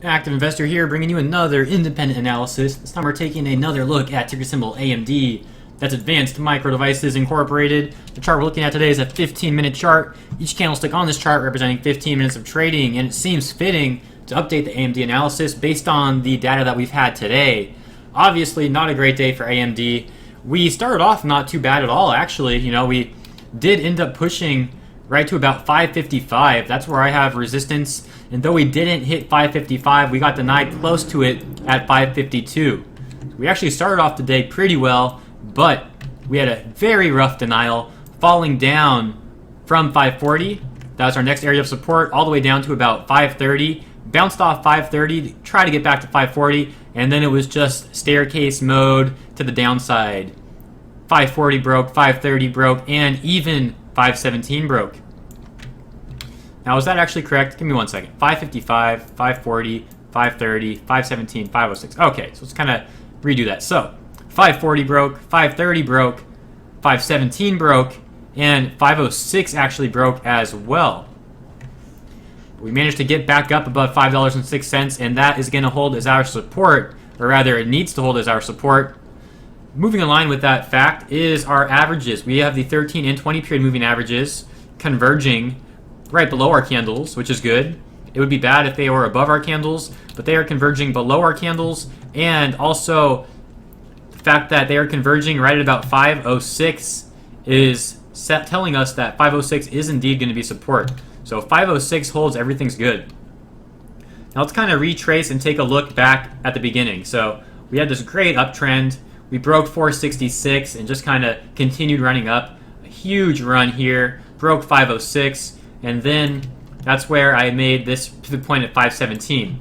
Active Investor here, bringing you another independent analysis. This time we're taking another look at ticker symbol AMD. That's Advanced Micro Devices Incorporated. The chart we're looking at today is a 15-minute chart. Each candlestick on this chart representing 15 minutes of trading, and it seems fitting to update the AMD analysis based on the data that we've had today. Obviously, not a great day for AMD. We started off not too bad at all, actually. We did end up pushing right to about 555. That's where I have resistance. And though we didn't hit 555, we got denied close to it at 552. We actually started off the day pretty well, but we had a very rough denial, falling down from 540. That was our next area of support, all the way down to about 530. Bounced off 530 to try to get back to 540, and then it was just staircase mode to the downside. 540 broke, 530 broke, and even 517 broke. Now, is that actually correct? Give me 1 second. 555, 540, 530, 517, 506. Okay, so let's kind of redo that. So, 540 broke, 530 broke, 517 broke, and 506 actually broke as well. We managed to get back up above $5.06, and that is going to hold as our support, or rather, it needs to hold as our support. Moving in line with that fact is our averages. We have the 13 and 20 period moving averages converging right below our candles, which is good. It would be bad if they were above our candles, but they are converging below our candles, and also the fact that they are converging right at about 506 is telling us that 506 is indeed going to be support. So if 506 holds, everything's good. Now let's kind of retrace and take a look back at the beginning. So we had this great uptrend. We broke 466 and just kind of continued running up. A huge run here, broke 506, and then that's where I made this pivot point at 517.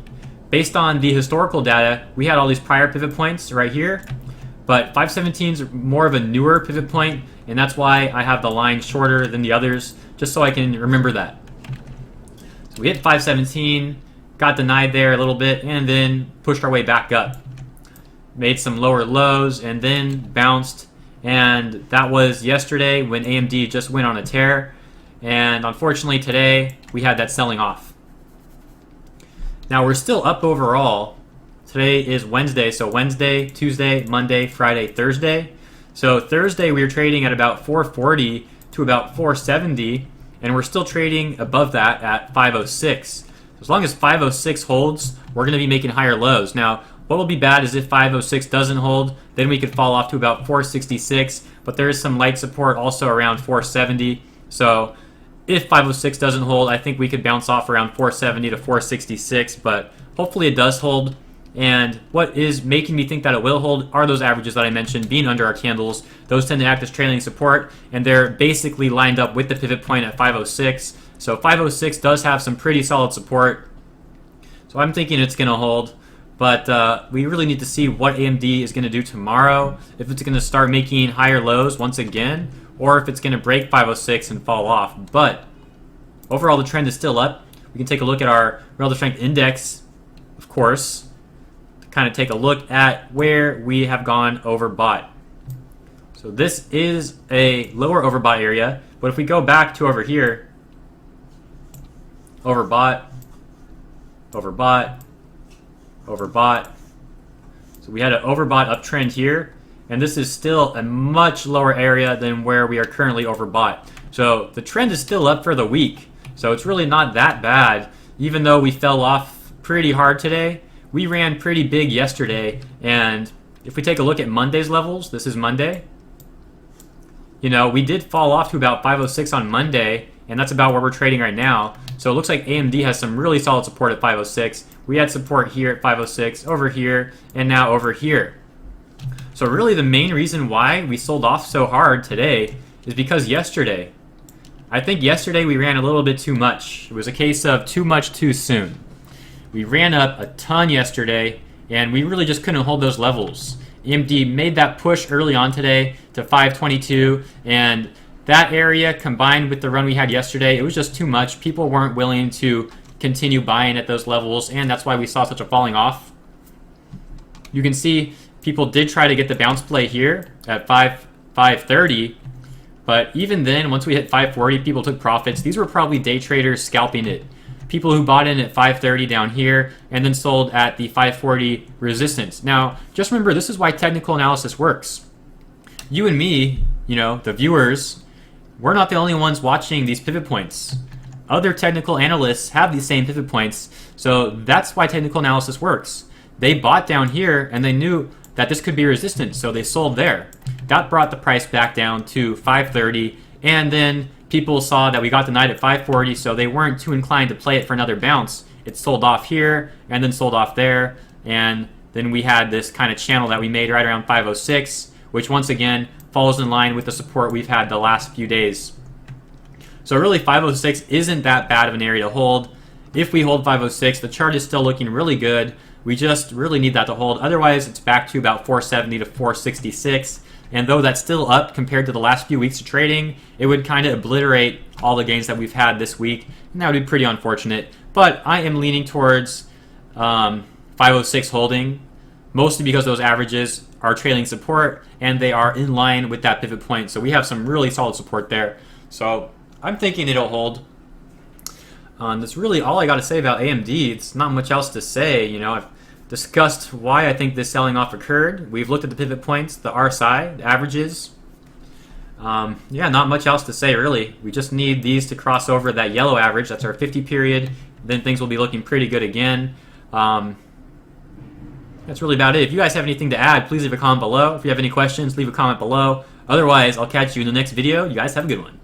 Based on the historical data, we had all these prior pivot points right here, but 517 is more of a newer pivot point, and that's why I have the line shorter than the others, just so I can remember that. So we hit 517, got denied there a little bit, and then pushed our way back up. Made some lower lows, and then bounced, and that was yesterday when AMD just went on a tear, and unfortunately today we had that selling off. Now we're still up overall. Today is Wednesday, so Wednesday, Tuesday, Monday, Friday, Thursday. So Thursday we were trading at about 440 to about 470, and we're still trading above that at 506. As long as 506 holds, we're going to be making higher lows. Now, what will be bad is if 506 doesn't hold, then we could fall off to about 466, but there is some light support also around 470. So if 506 doesn't hold, I think we could bounce off around 470 to 466, but hopefully it does hold. And what is making me think that it will hold are those averages that I mentioned being under our candles. Those tend to act as trailing support, and they're basically lined up with the pivot point at 506. So 506 does have some pretty solid support. So I'm thinking it's going to hold. But we really need to see what AMD is going to do tomorrow, if it's going to start making higher lows once again, or if it's going to break 506 and fall off. But overall, the trend is still up. We can take a look at our relative strength index, of course, to kind of take a look at where we have gone overbought. So this is a lower overbought area, but if we go back to over here, overbought, overbought, overbought. So we had an overbought uptrend here, and this is still a much lower area than where we are currently overbought. So the trend is still up for the week. So it's really not that bad, even though we fell off pretty hard today. We ran pretty big yesterday, and if we take a look at Monday's levels, this is Monday. We did fall off to about 506 on Monday, and that's about where we're trading right now. So it looks like AMD has some really solid support at 506. We had support here at 506, over here, and now over here. So really the main reason why we sold off so hard today is because yesterday. I think yesterday we ran a little bit too much. It was a case of too much too soon. We ran up a ton yesterday, and we really just couldn't hold those levels. AMD made that push early on today to 522, and that area combined with the run we had yesterday, it was just too much. People weren't willing to continue buying at those levels, and that's why we saw such a falling off. You can see people did try to get the bounce play here at 530, but even then, once we hit 540, people took profits. These were probably day traders scalping it. people who bought in at 530 down here and then sold at the 540 resistance. Now, just remember, this is why technical analysis works. You and me, you know, the viewers, we're not the only ones watching these pivot points. Other technical analysts have these same pivot points, so that's why technical analysis works. They bought down here and they knew that this could be resistance, so they sold there. That brought the price back down to 530, and then people saw that we got the night at 540, so they weren't too inclined to play it for another bounce. It sold off here and then sold off there, and then we had this kind of channel that we made right around 506, which once again falls in line with the support we've had the last few days. So really 506 isn't that bad of an area to hold. If we hold 506, the chart is still looking really good. We just really need that to hold. Otherwise, it's back to about 470 to 466. And though that's still up compared to the last few weeks of trading, it would kind of obliterate all the gains that we've had this week. And that would be pretty unfortunate. But I am leaning towards 506 holding, mostly because those averages are trailing support and they are in line with that pivot point. So we have some really solid support there. So I'm thinking it'll hold. That's really all I got to say about AMD. It's not much else to say. You know, I've discussed why I think this selling off occurred. We've looked at the pivot points, the RSI, the averages. Yeah, not much else to say really. We just need these to cross over that yellow average. That's our 50 period. Then things will be looking pretty good again. That's really about it. If you guys have anything to add, please leave a comment below. If you have any questions, leave a comment below. Otherwise, I'll catch you in the next video. You guys have a good one.